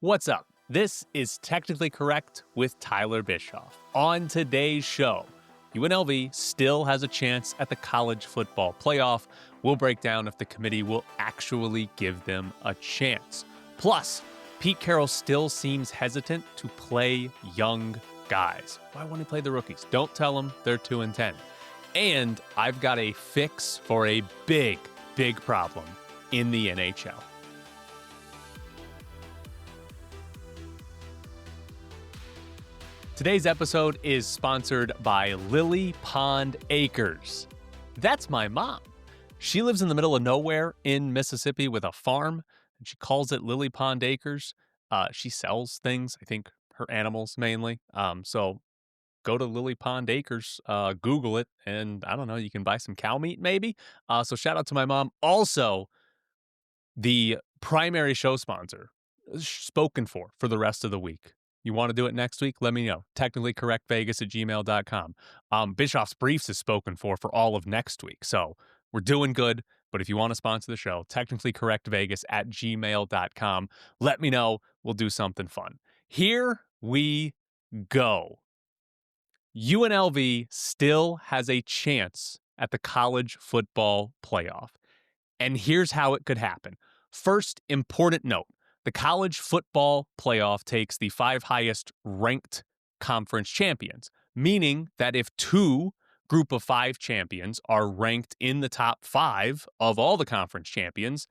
What's up? This is Technically Correct with Tyler Bischoff. On today's show, UNLV still has a chance at the college football playoff. We'll break down if the committee will actually give them a chance. Plus, Pete Carroll still seems hesitant to play young guys. Why won't he play the rookies? Don't tell them they're 2-10. And I've got a fix for a big problem in the NHL. Today's episode is sponsored by Lily Pond Acres. That's my mom. She lives in the middle of nowhere in Mississippi with a farm, and she calls it Lily Pond Acres. She sells things, I think her animals mainly. So go to Lily Pond Acres, Google it, and I don't know, you can buy some cow meat maybe. So shout out to my mom. Also, the primary show sponsor, spoken for the rest of the week. You want to do it next week? Let me know. technicallycorrectvegas@gmail.com. Bischoff's Briefs is spoken for all of next week. So we're doing good. But if you want to sponsor the show, technicallycorrectvegas@gmail.com. Let me know. We'll do something fun. Here we go. UNLV still has a chance at the college football playoff. And here's how it could happen. First, important note. The college football playoff takes the 5 highest ranked conference champions, meaning that if 2 group of 5 champions are ranked in the top 5 of all the conference champions,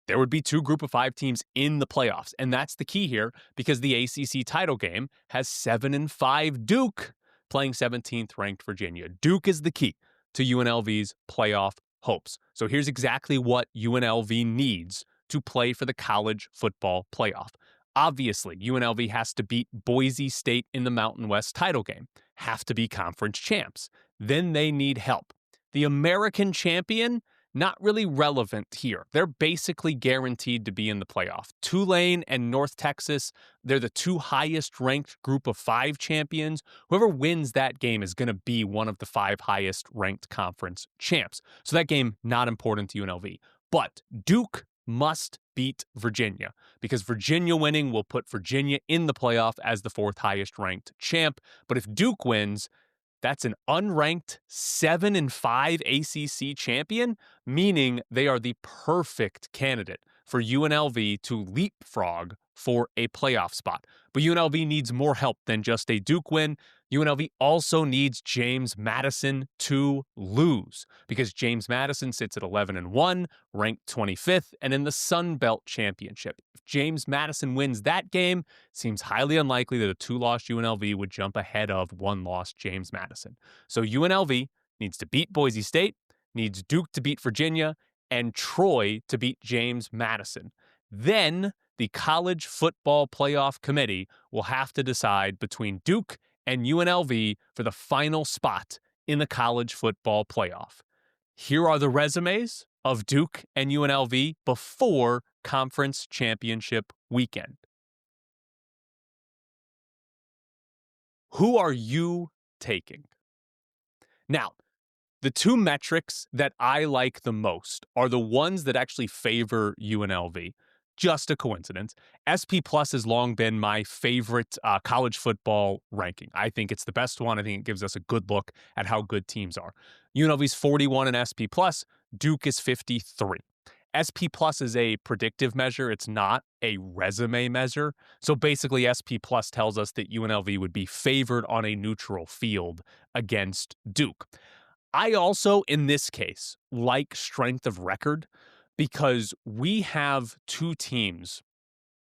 there would be 2 group of 5 teams in the playoffs. And that's the key here because the ACC title game has 7-5 Duke playing 17th ranked Virginia. Duke is the key to UNLV's playoff hopes. So here's exactly what UNLV needs to play for the college football playoff. Obviously, UNLV has to beat Boise State in the Mountain West title game, have to be conference champs. Then they need help. The American champion, not really relevant here. They're basically guaranteed to be in the playoff. Tulane and North Texas, they're the 2 highest ranked group of 5 champions. Whoever wins that game is going to be one of the 5 highest ranked conference champs. So that game, not important to UNLV. But Duke must beat Virginia because Virginia winning will put Virginia in the playoff as the 4th highest ranked champ. But if Duke wins, that's an unranked 7-5 ACC champion, meaning they are the perfect candidate for UNLV to leapfrog for a playoff spot. But UNLV needs more help than just a Duke win. UNLV also needs James Madison to lose because James Madison sits at 11-1, ranked 25th, and in the Sun Belt Championship. If James Madison wins that game, it seems highly unlikely that a 2-loss UNLV would jump ahead of 1-loss James Madison. So UNLV needs to beat Boise State, needs Duke to beat Virginia, and Troy to beat James Madison. Then the College Football Playoff Committee will have to decide between Duke and UNLV for the final spot in the college football playoff. Here are the resumes of Duke and UNLV before conference championship weekend. Who are you taking? Now, the 2 metrics that I like the most are the ones that actually favor UNLV. Just a coincidence. SP Plus has long been my favorite college football ranking. I think it's the best one. I think it gives us a good look at how good teams are. UNLV's 41 in SP Plus. Duke is 53. SP Plus is a predictive measure. It's not a resume measure. So basically, SP Plus tells us that UNLV would be favored on a neutral field against Duke. I also, in this case, like strength of record because we have 2 teams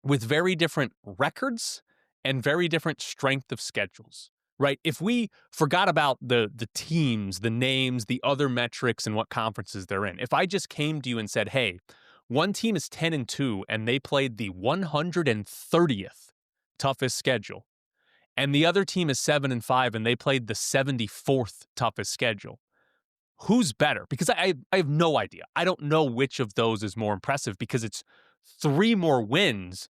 with very different records and very different strength of schedules, right? If we forgot about the teams, the names, the other metrics, and what conferences they're in, if I just came to you and said, hey, one team is 10-2 and they played the 130th toughest schedule, and the other team is 7-5 and they played the 74th toughest schedule, who's better? Because I have no idea. I don't know which of those is more impressive because it's 3 more wins,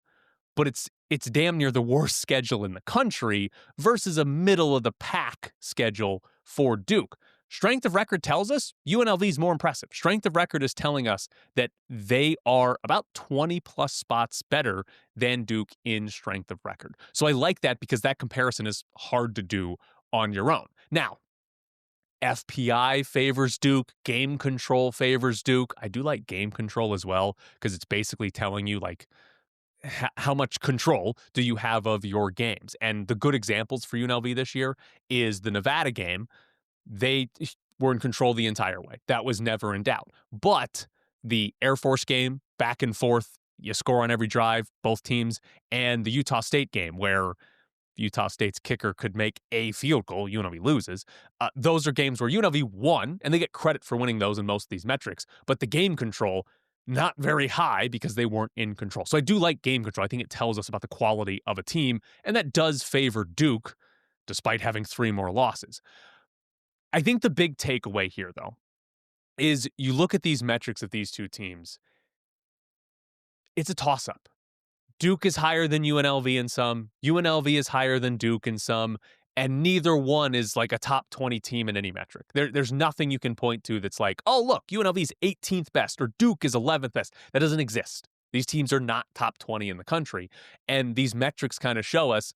but it's damn near the worst schedule in the country versus a middle of the pack schedule for Duke. Strength of record tells us UNLV is more impressive. Strength of record is telling us that they are about 20 plus spots better than Duke in strength of record. So I like that because that comparison is hard to do on your own. Now, FPI favors Duke, game control favors Duke. I do like game control as well because it's basically telling you like how much control do you have of your games. And the good examples for UNLV this year is the Nevada game. They were in control the entire way. That was never in doubt. But the Air Force game, back and forth, you score on every drive, both teams, and the Utah State game where Utah State's kicker could make a field goal, UNLV loses. Those are games where UNLV won, and they get credit for winning those in most of these metrics. But the game control, not very high because they weren't in control. So I do like game control. I think it tells us about the quality of a team, and that does favor Duke, despite having 3 more losses. I think the big takeaway here, though, is you look at these metrics of these two teams, it's a toss-up. Duke is higher than UNLV in some, UNLV is higher than Duke in some, and neither one is like a top 20 team in any metric. There's nothing you can point to that's like, oh, look, UNLV is 18th best or Duke is 11th best. That doesn't exist. These teams are not top 20 in the country. And these metrics kind of show us,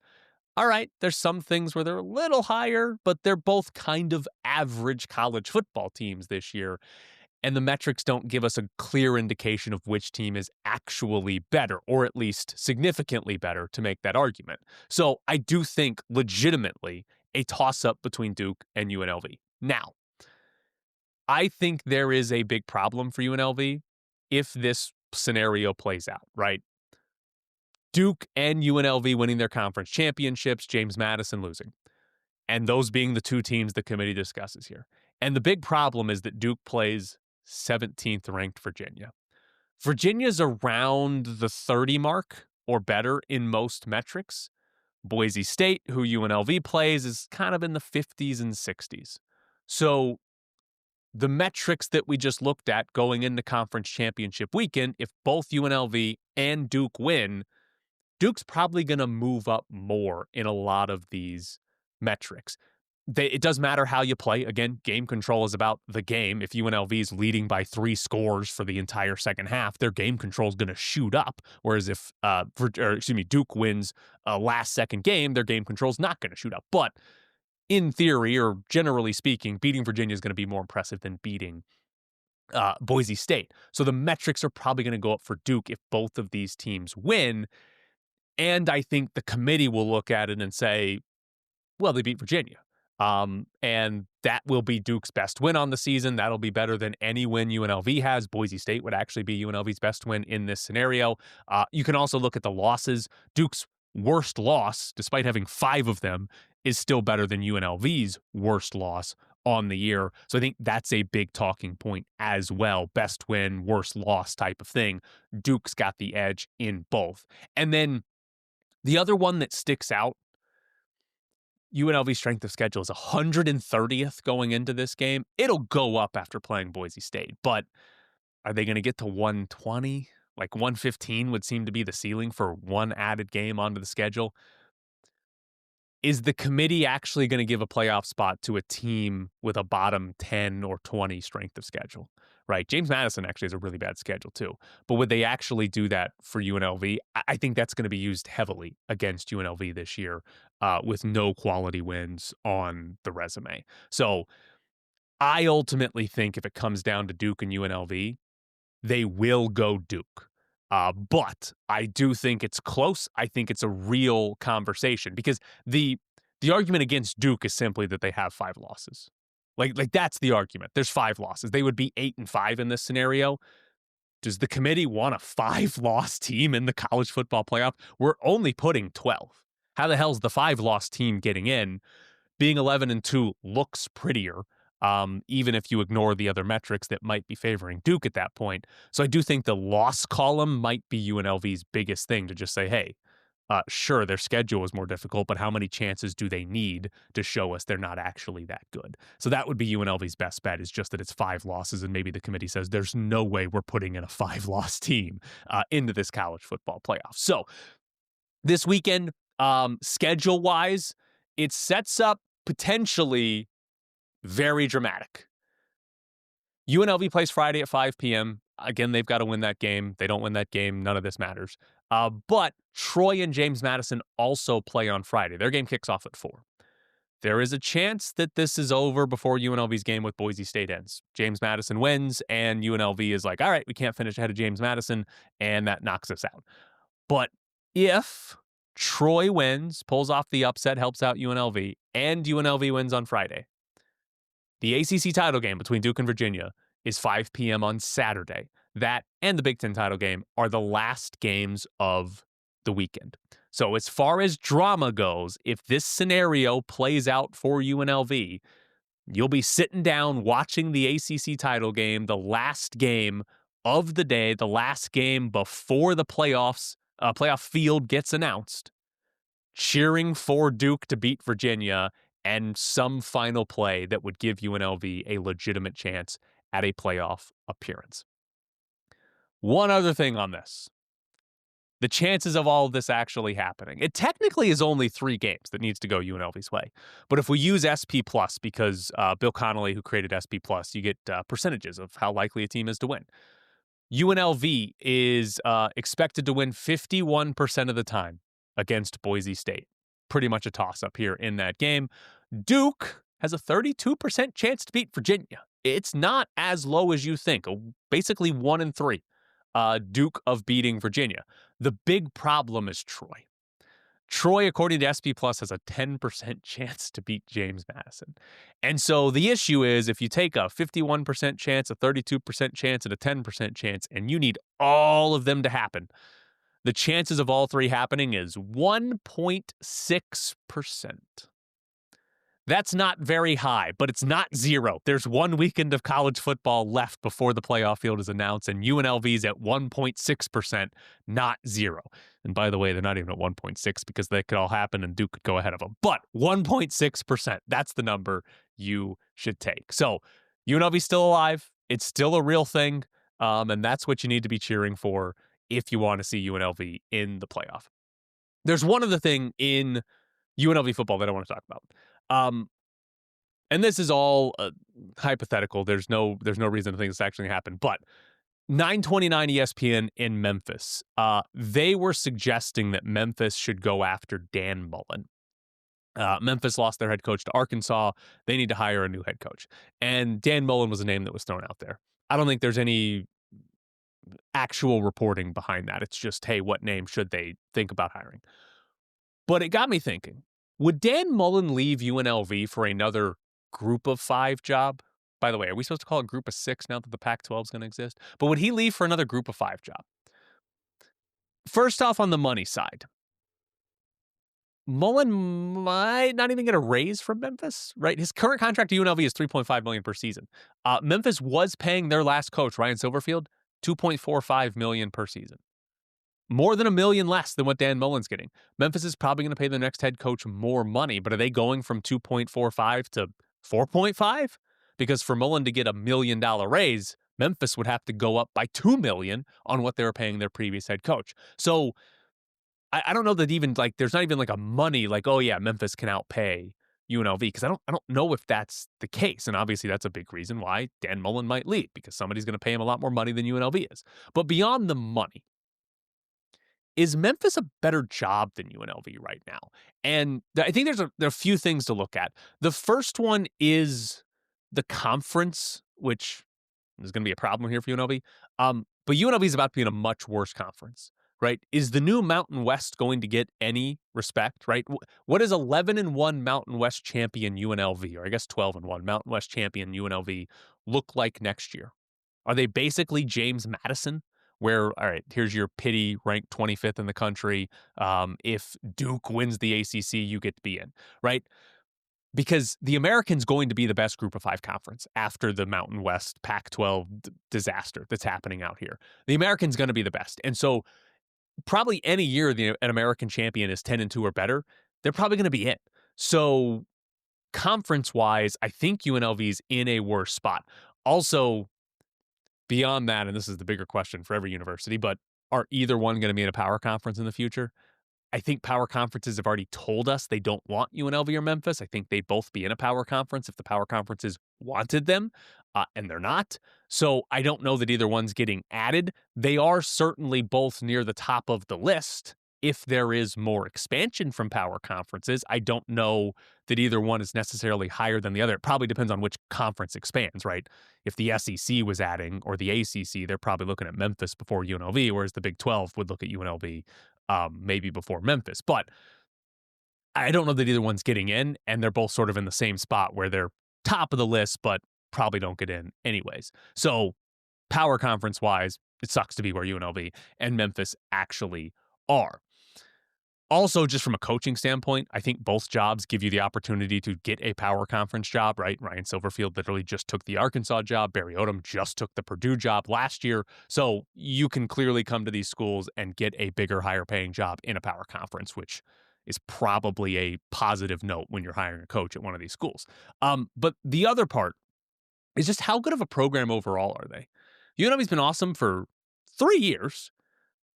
all right, there's some things where they're a little higher, but they're both kind of average college football teams this year. And the metrics don't give us a clear indication of which team is actually better, or at least significantly better to make that argument. So I do think legitimately a toss-up between Duke and UNLV. Now, I think there is a big problem for UNLV if this scenario plays out, right? Duke and UNLV winning their conference championships, James Madison losing. And those being the two teams the committee discusses here. And the big problem is that Duke plays 17th ranked Virginia. Virginia's around the 30 mark or better in most metrics. Boise State, who UNLV plays, is kind of in the 50s and 60s. So the metrics that we just looked at going into conference championship weekend, if both UNLV and Duke win, Duke's probably going to move up more in a lot of these metrics. It does matter how you play. Again, game control is about the game. If UNLV is leading by 3 scores for the entire second half, their game control is going to shoot up. Whereas if Duke wins a last-second game, their game control is not going to shoot up. But in theory, or generally speaking, beating Virginia is going to be more impressive than beating Boise State. So the metrics are probably going to go up for Duke if both of these teams win. And I think the committee will look at it and say, well, they beat Virginia. And that will be Duke's best win on the season. That'll be better than any win UNLV has. Boise State would actually be UNLV's best win in this scenario. You can also look at the losses. Duke's worst loss, despite having 5 of them, is still better than UNLV's worst loss on the year. So I think that's a big talking point as well. Best win, worst loss type of thing. Duke's got the edge in both. And then the other one that sticks out, UNLV's strength of schedule is 130th going into this game. It'll go up after playing Boise State, but are they going to get to 120? Like 115 would seem to be the ceiling for one added game onto the schedule. Is the committee actually going to give a playoff spot to a team with a bottom 10 or 20 strength of schedule, right? James Madison actually has a really bad schedule too. But would they actually do that for UNLV? I think that's going to be used heavily against UNLV this year with no quality wins on the resume. So I ultimately think if it comes down to Duke and UNLV, they will go Duke. But I do think it's close. I think it's a real conversation because the argument against Duke is simply that they have 5 losses. Like that's the argument. There's 5 losses. They would be 8-5 in this scenario. Does the committee want a 5-loss team in the college football playoff? We're only putting 12. How the hell's the 5-loss team getting in? Being 11-2 looks prettier. Even if you ignore the other metrics that might be favoring Duke at that point. So I do think the loss column might be UNLV's biggest thing to just say, hey, sure, their schedule is more difficult, but how many chances do they need to show us they're not actually that good? So that would be UNLV's best bet, is just that it's 5 losses, and maybe the committee says there's no way we're putting in a 5-loss team into this college football playoff. So this weekend, schedule-wise, it sets up potentially Very dramatic. UNLV plays Friday at 5 p.m. Again, they've got to win that game. They don't win that game, none of this matters. But Troy and James Madison also play on Friday. Their game kicks off at 4. There is a chance that this is over before UNLV's game with Boise State ends. James Madison wins, and UNLV is like, all right, we can't finish ahead of James Madison, and that knocks us out. But if Troy wins, pulls off the upset, helps out UNLV, and UNLV wins on Friday, the ACC title game between Duke and Virginia is 5 p.m. on Saturday. That and the Big Ten title game are the last games of the weekend. So as far as drama goes, if this scenario plays out for UNLV, you'll be sitting down watching the ACC title game, the last game of the day, the last game before the playoff field gets announced, cheering for Duke to beat Virginia and some final play that would give UNLV a legitimate chance at a playoff appearance. One other thing on this. The chances of all of this actually happening. It technically is only 3 games that needs to go UNLV's way. But if we use SP+, because Bill Connolly, who created SP+, you get percentages of how likely a team is to win. UNLV is expected to win 51% of the time against Boise State. Pretty much a toss-up here in that game. Duke has a 32% chance to beat Virginia. It's not as low as you think. Basically 1 in 3. Duke of beating Virginia. The big problem is Troy. Troy, according to SP+, has a 10% chance to beat James Madison. And so the issue is if you take a 51% chance, a 32% chance, and a 10% chance, and you need all of them to happen, the chances of all 3 happening is 1.6%. That's not very high, but it's not 0. There's 1 weekend of college football left before the playoff field is announced, and UNLV's at 1.6%, not 0. And by the way, they're not even at 1.6 because that could all happen and Duke could go ahead of them. But 1.6%, that's the number you should take. So UNLV's still alive. It's still a real thing, and that's what you need to be cheering for if you want to see UNLV in the playoff. There's one other thing in UNLV football that I want to talk about. And this is all hypothetical. There's no reason to think this actually happened. But 929 ESPN in Memphis, they were suggesting that Memphis should go after Dan Mullen. Memphis lost their head coach to Arkansas. They need to hire a new head coach. And Dan Mullen was a name that was thrown out there. I don't think there's any actual reporting behind that. It's just, hey, what name should they think about hiring? But it got me thinking. Would Dan Mullen leave UNLV for another group of 5 job? By the way, are we supposed to call it group of 6 now that the Pac-12 is going to exist? But would he leave for another group of 5 job? First off, on the money side, Mullen might not even get a raise from Memphis, right? His current contract to UNLV is $3.5 million per season. Memphis was paying their last coach, Ryan Silverfield, $2.45 million per season. More than $1 million less than what Dan Mullen's getting. Memphis is probably going to pay the next head coach more money, but are they going from 2.45 to 4.5? Because for Mullen to get $1 million raise, Memphis would have to go up by $2 million on what they were paying their previous head coach. So I don't know that even there's not even a money oh yeah, Memphis can outpay UNLV, because I don't know if that's the case. And obviously that's a big reason why Dan Mullen might leave, because somebody's going to pay him a lot more money than UNLV is. But beyond the money, is Memphis a better job than UNLV right now? And I think there are a few things to look at. The first one is the conference, which is going to be a problem here for UNLV. But UNLV is about to be in a much worse conference, right? Is the new Mountain West going to get any respect, right? What is 11-1 Mountain West champion UNLV, or I guess 12-1 Mountain West champion UNLV look like next year? Are they basically James Madison? Where, all right, here's your pity, ranked 25th in the country. If Duke wins the ACC, you get to be in, right? Because the American's going to be the best group of 5 conference after the Mountain West Pac-12 disaster that's happening out here. The American's going to be the best. And so probably any year an American champion is 10-2 or better, they're probably going to be it. So conference-wise, I think UNLV's in a worse spot. Also, beyond that, and this is the bigger question for every university, but are either one going to be in a power conference in the future? I think power conferences have already told us they don't want UNLV or Memphis. I think they'd both be in a power conference if the power conferences wanted them, and they're not. So I don't know that either one's getting added. They are certainly both near the top of the list. If there is more expansion from power conferences, I don't know that either one is necessarily higher than the other. It probably depends on which conference expands, right? If the SEC was adding or the ACC, they're probably looking at Memphis before UNLV, whereas the Big 12 would look at UNLV maybe before Memphis. But I don't know that either one's getting in, and they're both sort of in the same spot where they're top of the list, but probably don't get in anyways. So power conference wise, it sucks to be where UNLV and Memphis actually are. Also, just from a coaching standpoint, I think both jobs give you the opportunity to get a power conference job, right? Ryan Silverfield literally just took the Arkansas job. Barry Odom just took the Purdue job last year. So you can clearly come to these schools and get a bigger, higher paying job in a power conference, which is probably a positive note when you're hiring a coach at one of these schools. But the other part is just how good of a program overall are they? UNLV's been awesome for 3 years.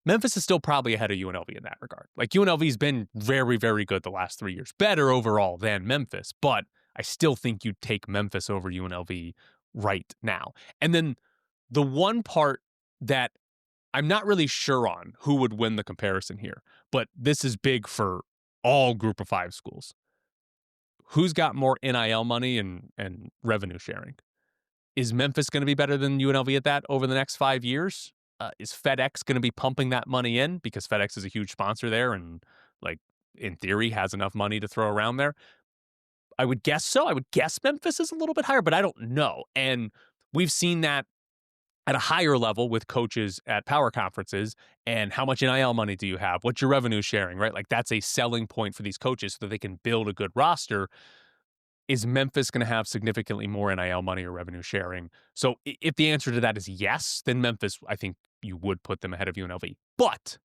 Memphis is still probably ahead of UNLV in that regard. Like UNLV's been very, very good the last 3 years, better overall than Memphis, but I still think you'd take Memphis over UNLV right now. And then the one part that I'm not really sure on who would win the comparison here, but this is big for all Group of Five schools. Who's got more NIL money and revenue sharing? Is Memphis going to be better than UNLV at that over the next 5 years? Is FedEx going to be pumping that money in because FedEx is a huge sponsor there and, like, in theory, has enough money to throw around there? I would guess so. I would guess Memphis is a little bit higher, but I don't know. And we've seen that at a higher level with coaches at power conferences. And how much NIL money do you have? What's your revenue sharing, right? Like, that's a selling point for these coaches so that they can build a good roster. Is Memphis going to have significantly more NIL money or revenue sharing? So if the answer to that is yes, then Memphis, I think you would put them ahead of UNLV. But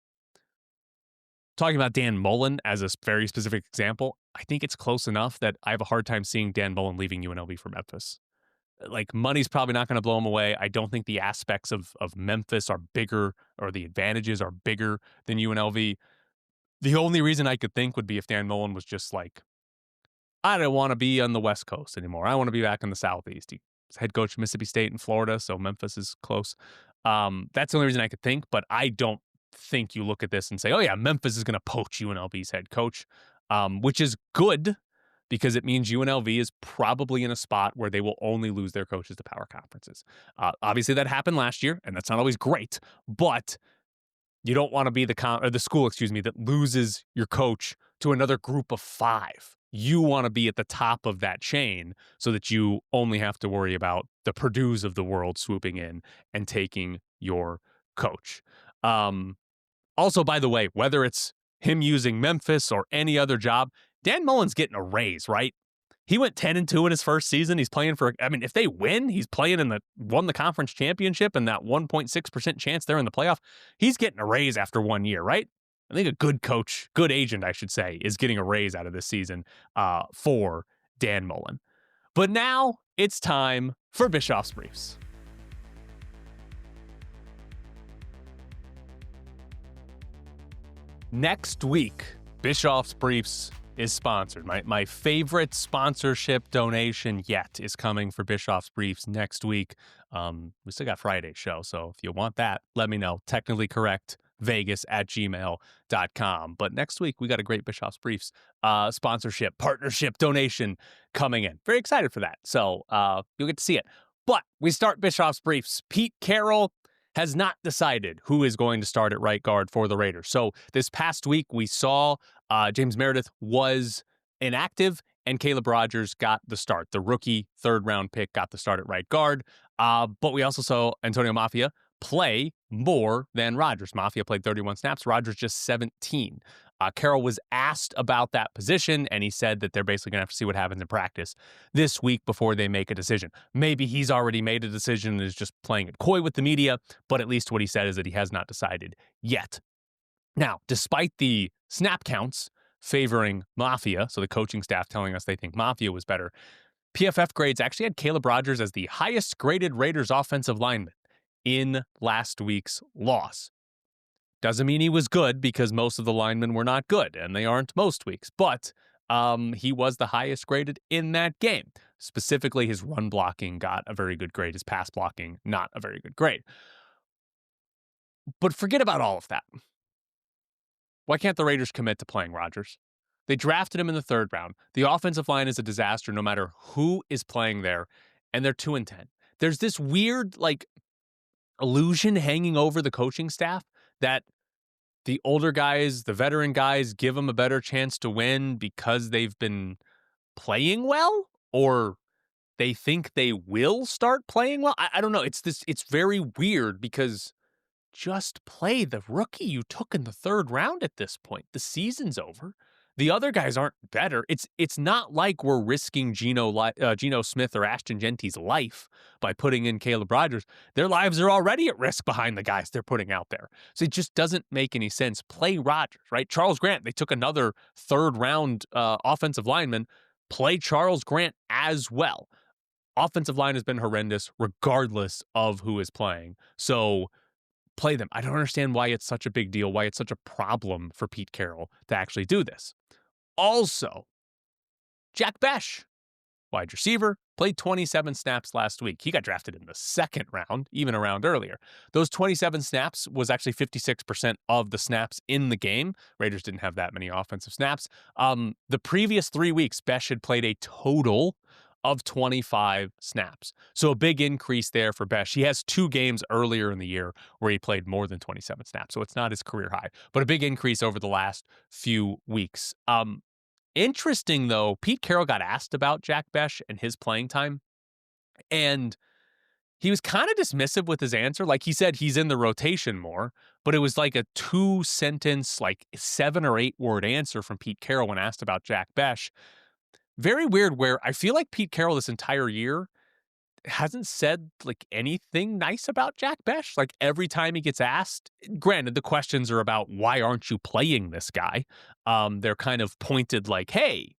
talking about Dan Mullen as a very specific example, I think it's close enough that I have a hard time seeing Dan Mullen leaving UNLV for Memphis. Like, money's probably not going to blow him away. I don't think the aspects of Memphis are bigger, or the advantages are bigger than UNLV. The only reason I could think would be if Dan Mullen was just like, I don't want to be on the West Coast anymore. I want to be back in the Southeast. He's head coach of Mississippi State and Florida, so Memphis is close. That's the only reason I could think, but I don't think you look at this and say, oh yeah, Memphis is going to poach UNLV's head coach, which is good because it means UNLV is probably in a spot where they will only lose their coaches to power conferences. Obviously, that happened last year, and that's not always great, but you don't want to be the school, that loses your coach to another Group of Five. You want to be at the top of that chain so that you only have to worry about the Purdues of the world swooping in and taking your coach. Also, by the way, whether it's him using Memphis or any other job, Dan Mullen's getting a raise, right? He went 10-2 in his first season. He's playing if they win, he's playing won the conference championship and that 1.6% chance they're in the playoff. He's getting a raise after 1 year, right? I think a good coach, good agent, I should say, is getting a raise out of this season for Dan Mullen. But now it's time for Bischoff's Briefs. Next week, Bischoff's Briefs is sponsored. My favorite sponsorship donation yet is coming for Bischoff's Briefs next week. We still got Friday's show, so if you want that, let me know. Technically correct, vegas@gmail.com. But next week, we got a great Bischoff's Briefs sponsorship, partnership, donation coming in. Very excited for that. So you'll get to see it. But we start Bischoff's Briefs. Pete Carroll has not decided who is going to start at right guard for the Raiders. So this past week, we saw James Meredith was inactive, and Caleb Rogers got the start. The rookie third-round pick got the start at right guard. But we also saw Antonio Mafia play more than Rogers. Mafia played 31 snaps, Rogers just 17. Carroll was asked about that position, and he said that they're basically going to have to see what happens in practice this week before they make a decision. Maybe he's already made a decision and is just playing it coy with the media, but at least what he said is that he has not decided yet. Now, despite the snap counts favoring Mafia, so the coaching staff telling us they think Mafia was better, PFF grades actually had Caleb Rogers as the highest graded Raiders offensive lineman in last week's loss. Doesn't mean he was good because most of the linemen were not good, and they aren't most weeks. But he was the highest graded in that game. Specifically, his run blocking got a very good grade. His pass blocking, not a very good grade. But forget about all of that. Why can't the Raiders commit to playing Rodgers? They drafted him in the 3rd round. The offensive line is a disaster no matter who is playing there, and they're 2-10. There's this weird, illusion hanging over the coaching staff that the older guys, the veteran guys, give them a better chance to win because they've been playing well, or they think they will start playing well. I don't know. It's very weird because just play the rookie you took in the 3rd round at this point. The season's over. The other guys aren't better. It's not like we're risking Geno Smith or Ashton Genty's life by putting in Caleb Rogers. Their lives are already at risk behind the guys they're putting out there. So it just doesn't make any sense. Play Rodgers, right? Charles Grant, they took another 3rd round offensive lineman. Play Charles Grant as well. Offensive line has been horrendous regardless of who is playing. So play them. I don't understand why it's such a big deal, why it's such a problem for Pete Carroll to actually do this. Also, Jack Bech, wide receiver, played 27 snaps last week. He got drafted in the 2nd round, even a round earlier. Those 27 snaps was actually 56% of the snaps in the game. Raiders didn't have that many offensive snaps. The previous 3 weeks, Bech had played a total of 25 snaps. So a big increase there for Bech. He has 2 games earlier in the year where he played more than 27 snaps. So it's not his career high, but a big increase over the last few weeks. Interesting, though, Pete Carroll got asked about Jack Bech and his playing time, and he was kind of dismissive with his answer. Like, he said he's in the rotation more, but it was like a 2-sentence, 7 or 8 word answer from Pete Carroll when asked about Jack Bech. Very weird, where I feel like Pete Carroll this entire year hasn't said anything nice about Jack Bech. Every time he gets asked, granted, the questions are about why aren't you playing this guy? They're kind of pointed hey,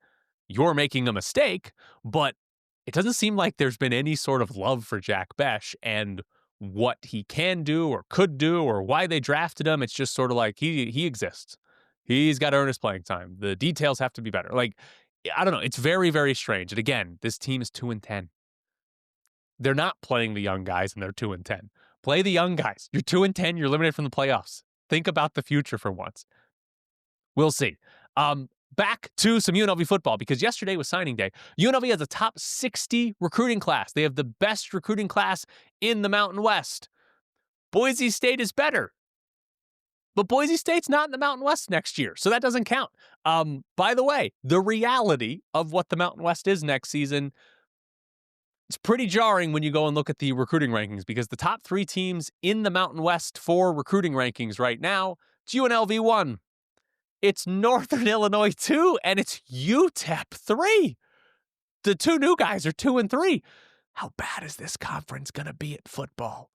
you're making a mistake, but it doesn't seem like there's been any sort of love for Jack Bech and what he can do or could do or why they drafted him. It's just sort of he exists. He's got to earn his playing time. The details have to be better. I don't know. It's very, very strange. And again, this team is 2-10. They're not playing the young guys, and they're 2-10. Play the young guys. You're 2-10. You're eliminated from the playoffs. Think about the future for once. We'll see. Back to some UNLV football, because yesterday was signing day. UNLV has a top 60 recruiting class. They have the best recruiting class in the Mountain West. Boise State is better. But Boise State's not in the Mountain West next year, so that doesn't count. By the way, the reality of what the Mountain West is next season, it's pretty jarring when you go and look at the recruiting rankings, because the top 3 teams in the Mountain West for recruiting rankings right now, it's UNLV 1, it's Northern Illinois 2, and it's UTEP 3. The 2 new guys are 2 and 3. How bad is this conference going to be at football?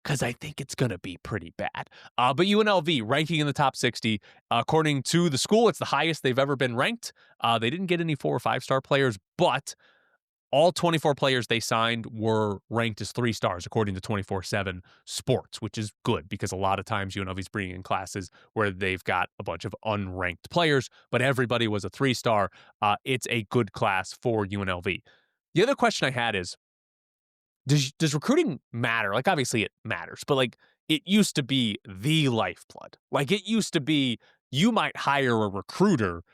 Because I think it's going to be pretty bad. But UNLV, ranking in the top 60. According to the school, it's the highest they've ever been ranked. They didn't get any 4 or 5-star players, but all 24 players they signed were ranked as 3 stars, according to 24/7 Sports, which is good because a lot of times UNLV's bringing in classes where they've got a bunch of unranked players, but everybody was a 3-star. It's a good class for UNLV. The other question I had is, does recruiting matter? Obviously it matters, but it used to be the lifeblood. It used to be you might hire a recruiter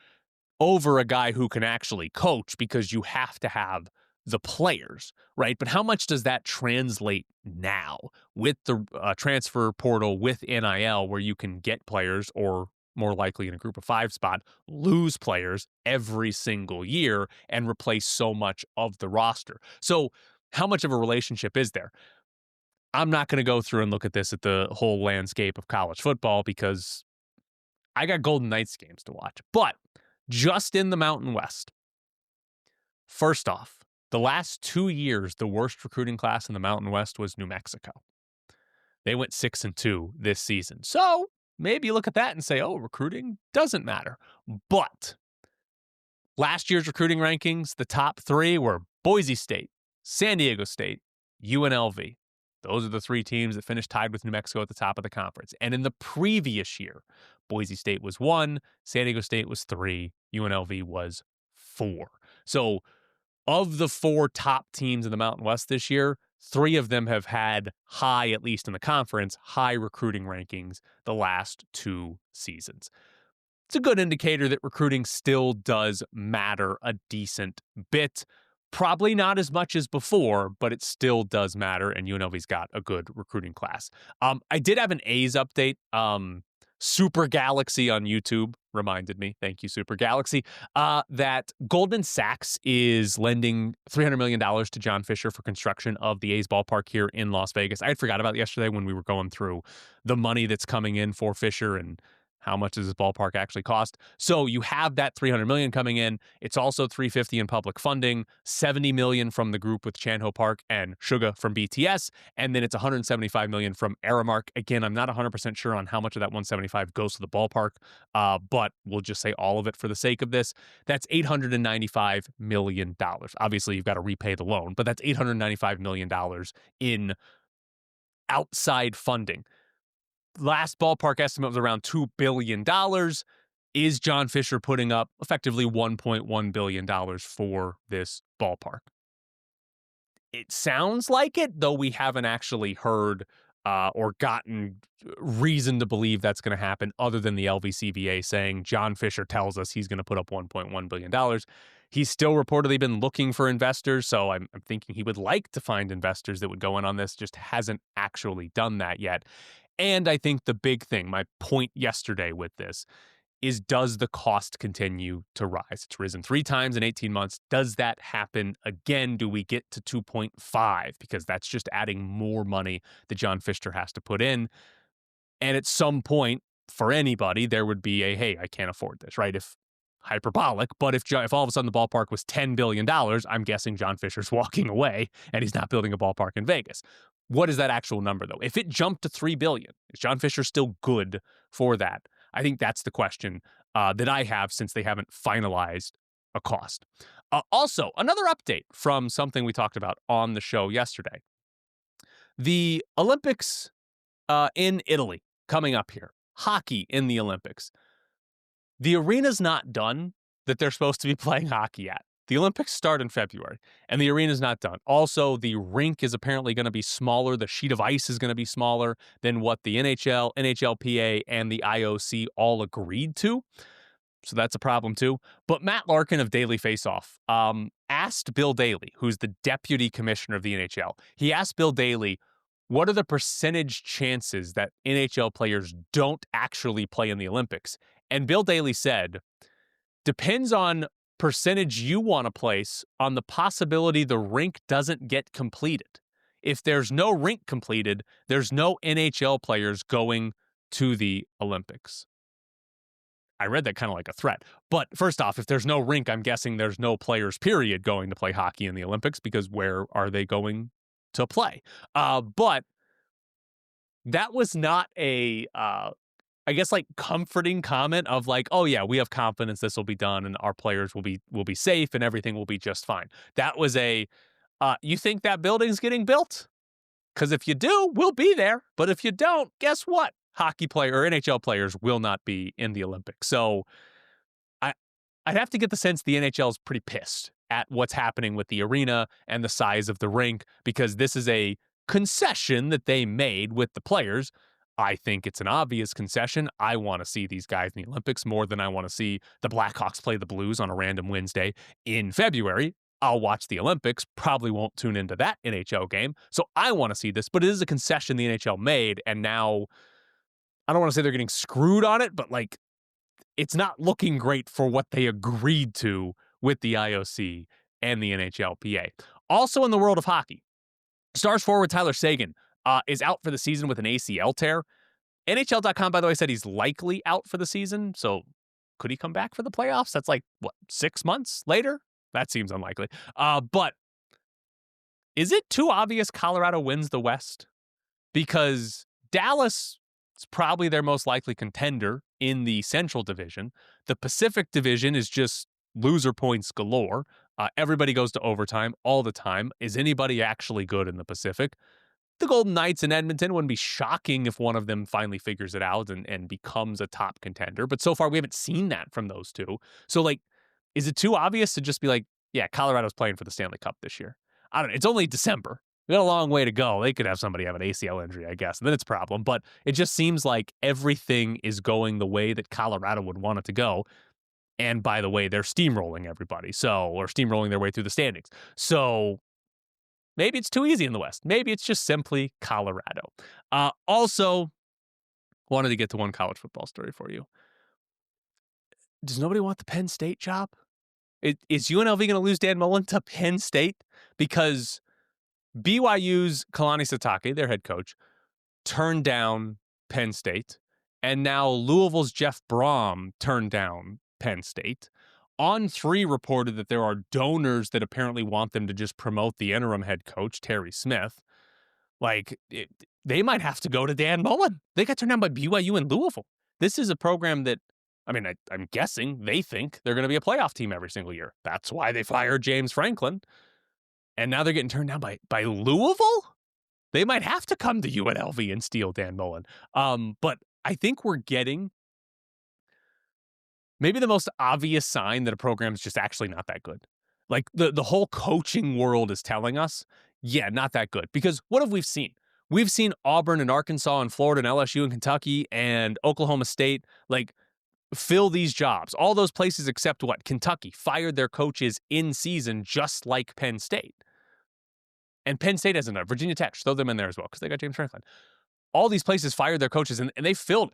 over a guy who can actually coach because you have to have the players, right? But how much does that translate now with the transfer portal, with NIL, where you can get players, or more likely in a group of 5 spot, lose players every single year and replace so much of the roster? So how much of a relationship is there? I'm not going to go through and look at this at the whole landscape of college football because I got Golden Knights games to watch. But just in the Mountain West, first off, the last 2 years, the worst recruiting class in the Mountain West was New Mexico. They went 6-2 this season. So maybe you look at that and say, oh, recruiting doesn't matter. But last year's recruiting rankings, the top 3 were Boise State, San Diego State, UNLV. Those are the three teams that finished tied with New Mexico at the top of the conference. And in the previous year, Boise State was 1, San Diego State was 3, UNLV was 4. So of the 4 top teams in the Mountain West this year, 3 of them have had high, at least in the conference, high recruiting rankings the last 2 seasons. It's a good indicator that recruiting still does matter a decent bit. Probably not as much as before, but it still does matter, and UNLV's got a good recruiting class. I did have an A's update. Super Galaxy on YouTube reminded me, thank you, Super Galaxy, that Goldman Sachs is lending $300 million to John Fisher for construction of the A's ballpark here in Las Vegas. I had forgot about it yesterday when we were going through the money that's coming in for Fisher and how much does this ballpark actually cost? So you have that $300 million coming in. It's also $350 in public funding, $70 million from the group with Chan-Ho Park and Suga from BTS, and then it's $175 million from Aramark. Again, I'm not 100% sure on how much of that 175 goes to the ballpark, but we'll just say all of it for the sake of this. That's $895 million. Obviously, you've got to repay the loan, but that's $895 million in outside funding. Last ballpark estimate was around $2 billion. Is John Fisher putting up effectively $1.1 billion for this ballpark? It sounds like it, though we haven't actually heard or gotten reason to believe that's going to happen other than the LVCVA saying John Fisher tells us he's going to put up $1.1 billion. He's still reportedly been looking for investors, so I'm thinking he would like to find investors that would go in on this, just hasn't actually done that yet. And I think the big thing, my point yesterday with this, is does the cost continue to rise? It's risen 3 times in 18 months. Does that happen again? Do we get to 2.5? Because that's just adding more money that John Fisher has to put in. And at some point, for anybody, there would be a, hey, I can't afford this, right? If hyperbolic, but if all of a sudden the ballpark was $10 billion, I'm guessing John Fisher's walking away and he's not building a ballpark in Vegas. What is that actual number, though? If it jumped to $3 billion, is John Fisher still good for that? I think that's the question that I have since they haven't finalized a cost. Also, another update from something we talked about on the show yesterday. The Olympics in Italy coming up here. Hockey in the Olympics. The arena's not done that they're supposed to be playing hockey at. The Olympics start in February, and the arena's not done. Also, the rink is apparently going to be smaller. The sheet of ice is going to be smaller than what the NHL, NHLPA, and the IOC all agreed to. So that's a problem, too. But Matt Larkin of Daily Faceoff asked Bill Daly, who's the deputy commissioner of the NHL. He asked Bill Daly, what are the percentage chances that NHL players don't actually play in the Olympics? And Bill Daly said, depends on percentage you want to place on the possibility the rink doesn't get completed. If there's no rink completed, there's no NHL players going to the Olympics. I read that kind of like a threat. But first off, if there's no rink, I'm guessing there's no players, period, going to play hockey in the Olympics, because where are they going to play? But that was not a I guess like comforting comment of like, oh yeah, we have confidence this will be done and our players will be safe and everything will be just fine. That was you think that building's getting built? Because if you do, we'll be there. But if you don't, guess what? Hockey player or NHL players will not be in the Olympics. So I'd have to get the sense the NHL is pretty pissed at what's happening with the arena and the size of the rink, because this is a concession that they made with the players. I think it's an obvious concession. I want to see these guys in the Olympics more than I want to see the Blackhawks play the Blues on a random Wednesday in February. I'll watch the Olympics, probably won't tune into that NHL game. So I want to see this, but it is a concession the NHL made, and now I don't want to say they're getting screwed on it, but like it's not looking great for what they agreed to with the IOC and the NHLPA. Also in the world of hockey, Stars forward Tyler Seguin is out for the season with an ACL tear. NHL.com, by the way, said he's likely out for the season. So could he come back for the playoffs? That's like, 6 months later? That seems unlikely. But is it too obvious Colorado wins the West? Because Dallas is probably their most likely contender in the Central Division. The Pacific Division is just loser points galore. Everybody goes to overtime all the time. Is anybody actually good in the Pacific? the Golden Knights in Edmonton. Wouldn't be shocking if one of them finally figures it out and becomes a top contender. But so far, we haven't seen that from those two. So, like, is it too obvious to just be like, yeah, Colorado's playing for the Stanley Cup this year? I don't know. It's only December. We got a long way to go. They could have somebody have an ACL injury, I guess, and then it's a problem. But it just seems like everything is going the way that Colorado would want it to go. And by the way, they're steamrolling everybody. Or steamrolling their way through the standings. So maybe it's too easy in the West. Maybe it's just simply Colorado. Also, wanted to get to one college football story for you. Does nobody want the Penn State job? Is UNLV going to lose Dan Mullen to Penn State? Because BYU's Kalani Sitake, their head coach, turned down Penn State. And now Louisville's Jeff Brom turned down Penn State. On3 reported that there are donors that apparently want them to just promote the interim head coach, Terry Smith. They might have to go to Dan Mullen. They got turned down by BYU and Louisville. This is a program that, I'm guessing they think they're going to be a playoff team every single year. That's why they fired James Franklin. And now they're getting turned down by Louisville? They might have to come to UNLV and steal Dan Mullen. But I think we're getting maybe the most obvious sign that a program is just actually not that good. Like the whole coaching world is telling us, yeah, not that good. Because what have we seen? We've seen Auburn and Arkansas and Florida and LSU and Kentucky and Oklahoma State, fill these jobs. All those places except what? Kentucky fired their coaches in season just like Penn State. And Penn State hasn't done it. Virginia Tech, throw them in there as well because they got James Franklin. All these places fired their coaches and they filled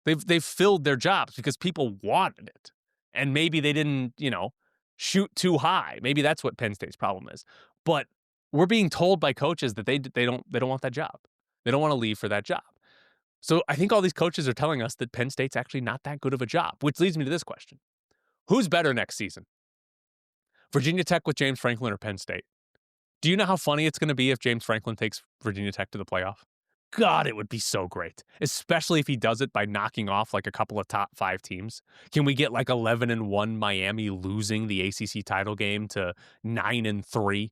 it. They've filled their jobs because people wanted it. And maybe they didn't, shoot too high. Maybe that's what Penn State's problem is. But we're being told by coaches that they don't want that job. They don't want to leave for that job. So I think all these coaches are telling us that Penn State's actually not that good of a job, which leads me to this question. Who's better next season? Virginia Tech with James Franklin or Penn State? Do you know how funny it's going to be if James Franklin takes Virginia Tech to the playoff? God, it would be so great, especially if he does it by knocking off a couple of top 5 teams. Can we get 11-1 Miami losing the ACC title game to 9-3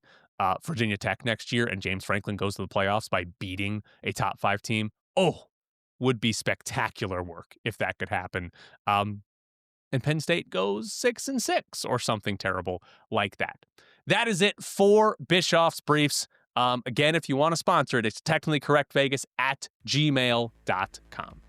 Virginia Tech next year, and James Franklin goes to the playoffs by beating a top 5 team? Oh, would be spectacular work if that could happen. And Penn State goes 6-6 or something terrible like that. That is it for Bischoff's Briefs. Again, if you want to sponsor it, it's technicallycorrectvegas@gmail.com.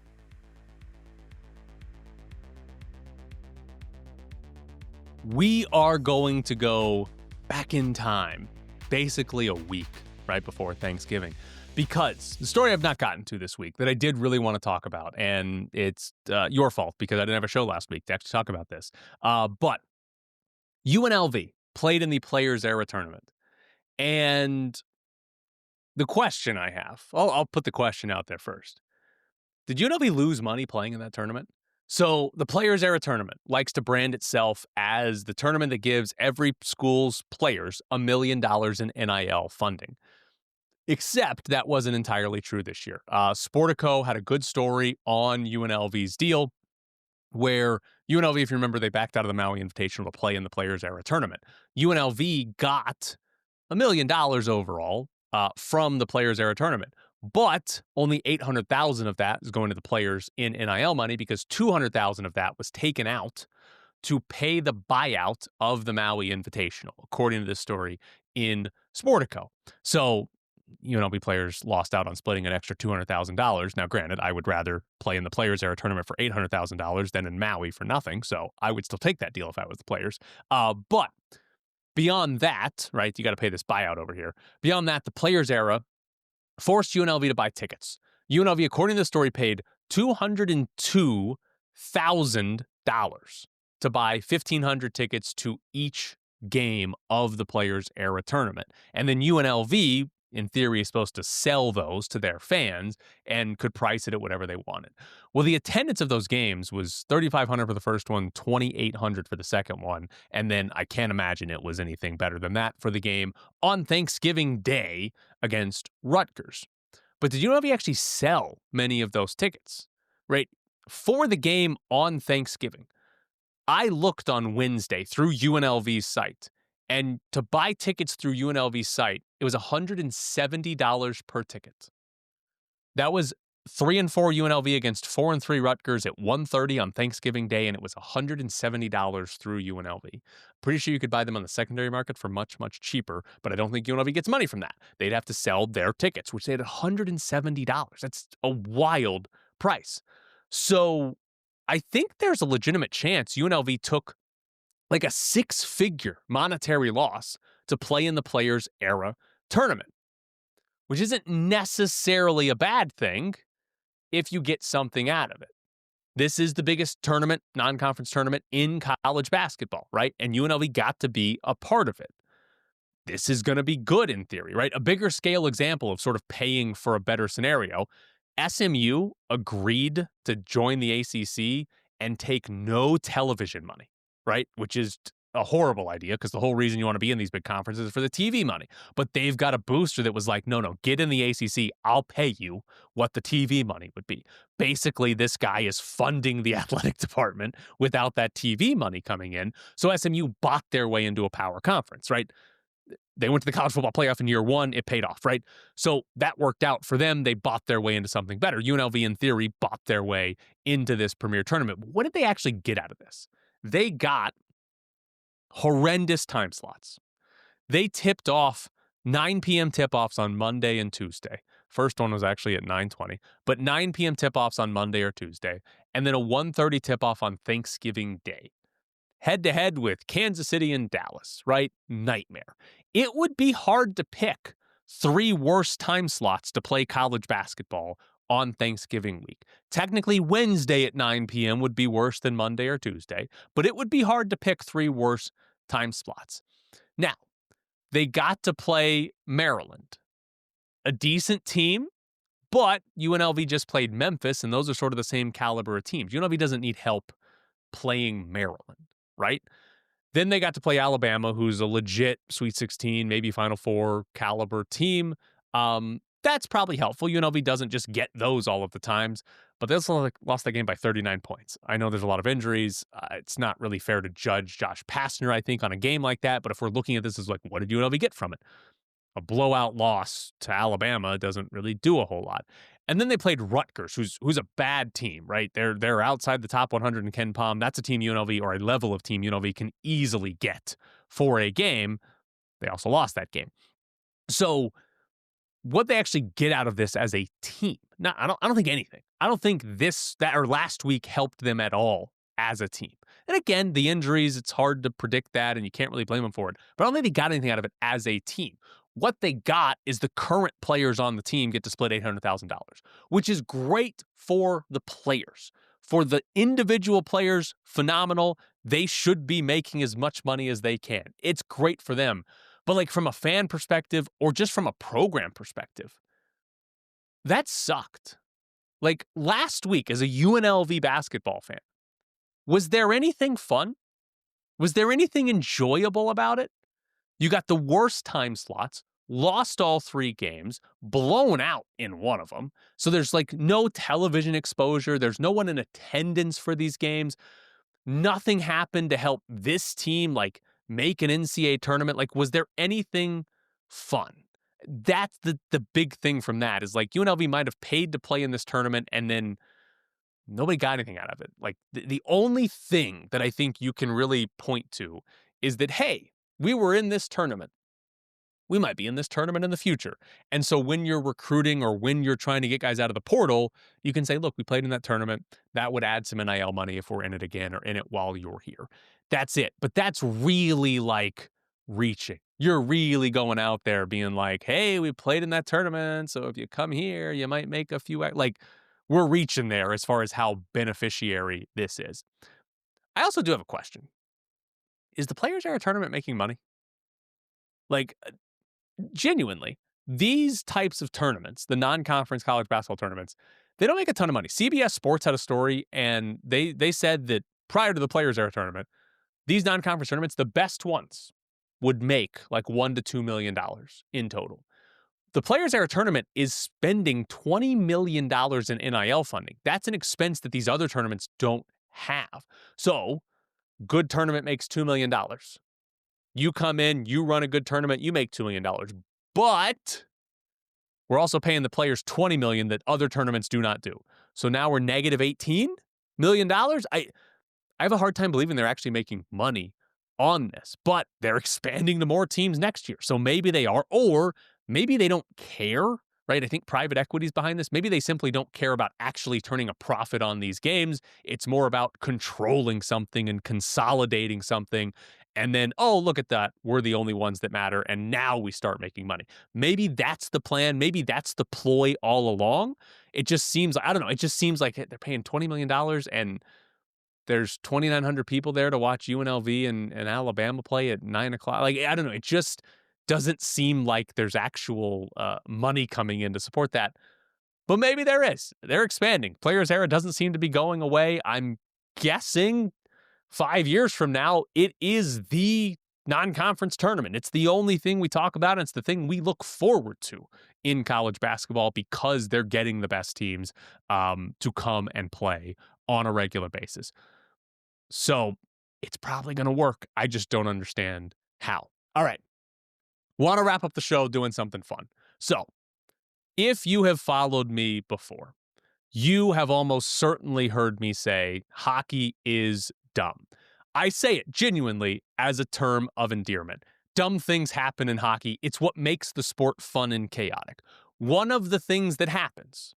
We are going to go back in time, basically a week right before Thanksgiving, because the story I've not gotten to this week that I did really want to talk about, and it's your fault because I didn't have a show last week to actually talk about this, but UNLV played in the Players Era Tournament, and the question I have, I'll put the question out there first. Did UNLV lose money playing in that tournament? So the Players Era Tournament likes to brand itself as the tournament that gives every school's players $1 million in NIL funding. Except that wasn't entirely true this year. Sportico had a good story on UNLV's deal where UNLV, if you remember, they backed out of the Maui Invitational to play in the Players Era Tournament. UNLV got $1 million overall from the Players Era Tournament, but only $800,000 of that is going to the players in NIL money because $200,000 of that was taken out to pay the buyout of the Maui Invitational, according to this story in Sportico. So UNLV players lost out on splitting an extra $200,000. Now, granted, I would rather play in the Players Era Tournament for $800,000 than in Maui for nothing, so I would still take that deal if I was the players. But beyond that, right, you got to pay this buyout over here. Beyond that, the Players Era forced UNLV to buy tickets. UNLV, according to the story, paid $202,000 to buy 1,500 tickets to each game of the Players Era Tournament. And then UNLV, in theory, is supposed to sell those to their fans and could price it at whatever they wanted. Well, the attendance of those games was 3,500 for the first one, 2,800 for the second one, and then I can't imagine it was anything better than that for the game on Thanksgiving Day against Rutgers. But did UNLV actually sell many of those tickets, right? For the game on Thanksgiving, I looked on Wednesday through UNLV's site, And to buy tickets through UNLV's site, it was $170 per ticket. That was 3-4 UNLV against 4-3 Rutgers at 1:30 on Thanksgiving Day, and it was $170 through UNLV. Pretty sure you could buy them on the secondary market for much, much cheaper, but I don't think UNLV gets money from that. They'd have to sell their tickets, which they had $170. That's a wild price. So I think there's a legitimate chance UNLV took like a six-figure monetary loss to play in the Players Era tournament, which isn't necessarily a bad thing if you get something out of it. This is the biggest tournament, non-conference tournament in college basketball, right? And UNLV got to be a part of it. This is going to be good in theory, right? A bigger scale example of sort of paying for a better scenario. SMU agreed to join the ACC and take no television money, right? Which is a horrible idea because the whole reason you want to be in these big conferences is for the TV money. But they've got a booster that was like, no, get in the ACC. I'll pay you what the TV money would be. Basically, this guy is funding the athletic department without that TV money coming in. So SMU bought their way into a power conference, right? They went to the college football playoff in year one. It paid off, right? So that worked out for them. They bought their way into something better. UNLV, in theory, bought their way into this premier tournament. What did they actually get out of this? They got horrendous time slots. They tipped off 9 p.m. tip-offs on Monday and Tuesday. First one was actually at 9:20, but 9 p.m. tip-offs on Monday or Tuesday, and then a 1:30 tip-off on Thanksgiving Day. Head-to-head with Kansas City and Dallas, right? Nightmare. It would be hard to pick 3 worse time slots to play college basketball on Thanksgiving week. Technically, Wednesday at 9 p.m. would be worse than Monday or Tuesday, but it would be hard to pick 3 worse time slots. Now, they got to play Maryland, a decent team, but UNLV just played Memphis, and those are sort of the same caliber of teams. UNLV doesn't need help playing Maryland, right? Then they got to play Alabama, who's a legit Sweet 16, maybe Final Four caliber team. That's probably helpful. UNLV doesn't just get those all of the times, but they also lost that game by 39 points. I know there's a lot of injuries. It's not really fair to judge Josh Pastner, I think, on a game like that. But if we're looking at this as like, what did UNLV get from it? A blowout loss to Alabama doesn't really do a whole lot. And then they played Rutgers, who's a bad team, right? They're outside the top 100 in Ken Pom. That's a team UNLV, or a level of team UNLV, can easily get for a game. They also lost that game. So what they actually get out of this as a team, I don't think anything. I don't think last week helped them at all as a team. And again, the injuries, it's hard to predict that, and you can't really blame them for it. But I don't think they got anything out of it as a team. What they got is the current players on the team get to split $800,000, which is great for the players. For the individual players, phenomenal. They should be making as much money as they can. It's great for them. But like from a fan perspective or just from a program perspective, that sucked. Like last week as a UNLV basketball fan, was there anything fun? Was there anything enjoyable about it? You got the worst time slots, lost all 3 games, blown out in one of them. So there's like no television exposure. There's no one in attendance for these games. Nothing happened to help this team like make an NCAA tournament. Like, was there anything fun? That's the big thing from that is like UNLV might have paid to play in this tournament and then nobody got anything out of it. Like the only thing that I think you can really point to is that, hey, we were in this tournament. We might be in this tournament in the future. And so when you're recruiting or when you're trying to get guys out of the portal, you can say, look, we played in that tournament. That would add some NIL money if we're in it again or in it while you're here. That's it. But that's really like reaching. You're really going out there being like, hey, we played in that tournament. So if you come here, you might make a few, like we're reaching there as far as how beneficiary this is. I also do have a question. Is the Players Era tournament making money? Like, genuinely, these types of tournaments, the non-conference college basketball tournaments, they don't make a ton of money. CBS Sports had a story, and they said that prior to the Players Era tournament, these non-conference tournaments, the best ones, would make like $1 to $2 million in total. The Players Era tournament is spending $20 million in NIL funding. That's an expense that these other tournaments don't have. So, good tournament makes $2 million. You come in, you run a good tournament, you make $2 million. But we're also paying the players $20 million that other tournaments do not do. So now we're negative $18 million. I have a hard time believing they're actually making money on this, but they're expanding to more teams next year. So maybe they are, or maybe they don't care, right? I think private equity is behind this. Maybe they simply don't care about actually turning a profit on these games. It's more about controlling something and consolidating something. And then, oh, look at that. We're the only ones that matter. And now we start making money. Maybe that's the plan. Maybe that's the ploy all along. It just seems, I don't know. It just seems like they're paying $20 million and there's 2,900 people there to watch UNLV and Alabama play at 9 o'clock. Like, I don't know. It just doesn't seem like there's actual money coming in to support that. But maybe there is. They're expanding. Players era doesn't seem to be going away. I'm guessing 5 years from now, it is the non-conference tournament. It's the only thing we talk about. And it's the thing we look forward to in college basketball because they're getting the best teams to come and play on a regular basis. So it's probably going to work. I just don't understand how. All right. Want to wrap up the show doing something fun. So if you have followed me before, you have almost certainly heard me say hockey is dumb. I say it genuinely as a term of endearment. Dumb things happen in hockey. It's what makes the sport fun and chaotic. One of the things that happens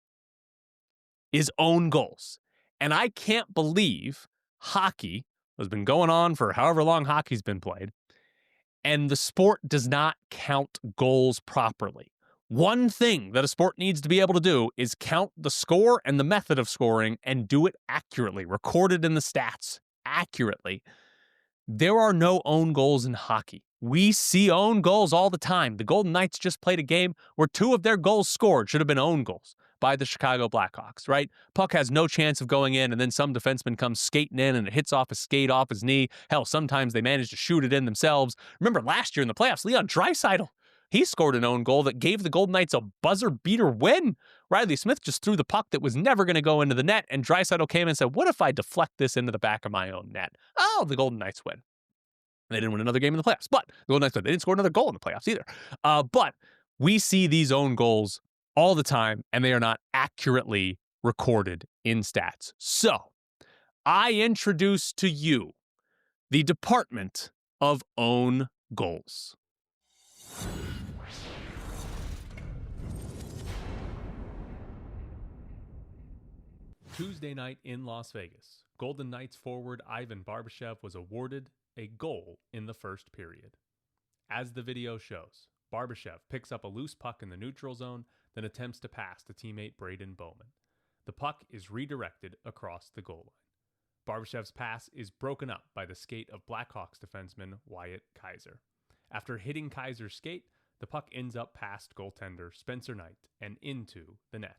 is own goals. And I can't believe hockey has been going on for however long hockey's been played, and the sport does not count goals properly. One thing that a sport needs to be able to do is count the score and the method of scoring and do it accurately, record it in the stats accurately. There are no own goals in hockey. We see own goals all the time. The Golden Knights just played a game where 2 of their goals scored should have been own goals by the Chicago Blackhawks, right? Puck has no chance of going in, and then some defenseman comes skating in, and it hits off a skate off his knee. Hell, sometimes they manage to shoot it in themselves. Remember last year in the playoffs, Leon Draisaitl, he scored an own goal that gave the Golden Knights a buzzer-beater win. Riley Smith just threw the puck that was never going to go into the net, and Draisaitl came and said, what if I deflect this into the back of my own net? Oh, the Golden Knights win. They didn't win another game in the playoffs, but the Golden Knights win. They didn't score another goal in the playoffs either. But we see these own goals all the time, and they are not accurately recorded in stats. So I introduce to you the Department of Own Goals. Tuesday night in Las Vegas, Golden Knights forward Ivan Barbashev was awarded a goal in the first period. As the video shows, Barbashev picks up a loose puck in the neutral zone, then attempts to pass to teammate Braden Bowman. The puck is redirected across the goal line. Barbashev's pass is broken up by the skate of Blackhawks defenseman Wyatt Kaiser. After hitting Kaiser's skate, the puck ends up past goaltender Spencer Knight and into the net.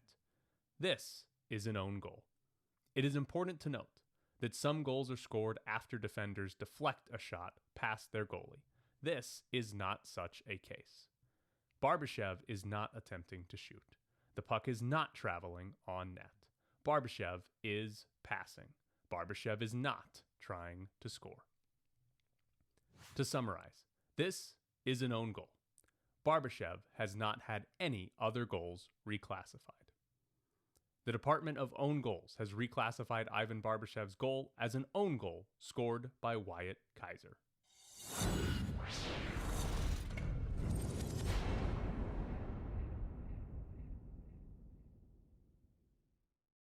This is an own goal. It is important to note that some goals are scored after defenders deflect a shot past their goalie. This is not such a case. Barbashev is not attempting to shoot. The puck is not traveling on net. Barbashev is passing. Barbashev is not trying to score. To summarize, this is an own goal. Barbashev has not had any other goals reclassified. The Department of Own Goals has reclassified Ivan Barbashev's goal as an own goal scored by Wyatt Kaiser.